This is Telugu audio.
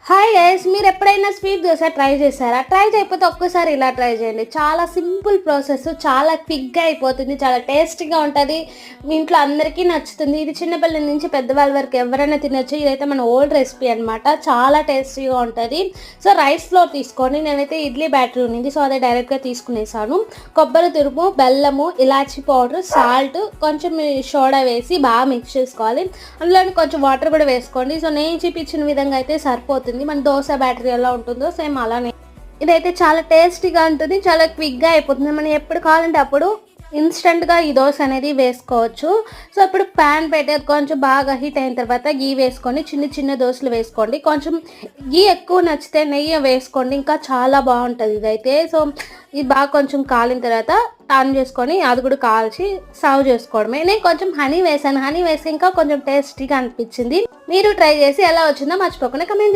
హాయ్ గైస్, మీరు ఎప్పుడైనా స్వీట్ దోశ ట్రై చేశారా? ట్రై చేయకపోతే ఒక్కసారి ఇలా ట్రై చేయండి. చాలా సింపుల్ ప్రాసెస్, చాలా క్విక్గా అయిపోతుంది, చాలా టేస్టీగా ఉంటుంది. మీ ఇంట్లో అందరికీ నచ్చుతుంది. ఇది చిన్నపిల్లల నుంచి పెద్దవాళ్ళ వరకు ఎవరైనా తినొచ్చు. ఇదైతే మన ఓల్డ్ రెసిపీ అనమాట. చాలా టేస్టీగా ఉంటుంది. సో రైస్ ఫ్లోర్ తీసుకోండి. నేనైతే ఇడ్లీ బ్యాటర్ ఉంది, సో అదే డైరెక్ట్గా తీసుకునేసాను. కొబ్బరి తురుము, బెల్లము, ఇలాచీ పౌడర్, సాల్ట్, కొంచెం సోడా వేసి బాగా మిక్స్ చేసుకోవాలి. అందులో కొంచెం వాటర్ కూడా వేసుకోండి. సో నేను చూపించిన విధంగా అయితే సరిపోతుంది. మన దోశ బ్యాటరీ ఎలా ఉంటుందో సేమ్ అలానే. ఇదైతే చాలా టేస్టీగా ఉంటుంది, చాలా క్విక్గా అయిపోతుంది. మనం ఎప్పుడు కావాలంటే అప్పుడు ఇన్స్టెంట్గా ఈ దోశ అనేది వేసుకోవచ్చు. సో ఇప్పుడు ప్యాన్ పెట్టేది కొంచెం బాగా హీట్ అయిన తర్వాత గీ వేసుకొని చిన్న చిన్న దోశలు వేసుకోండి. కొంచెం గీ ఎక్కువ నచ్చితే నెయ్యి వేసుకోండి, ఇంకా చాలా బాగుంటుంది ఇదైతే. సో ఇది బాగా కొంచెం కాలిన తర్వాత టర్న్ చేసుకొని అది కూడా కాల్చి సర్వ్ చేసుకోవడమే. నేను కొంచెం హనీ వేసాను, హనీ వేసి ఇంకా కొంచెం టేస్టీగా అనిపించింది. మీరు ట్రై చేసి ఎలా వచ్చిందో మర్చిపోకుండా కమెంట్ చేయండి.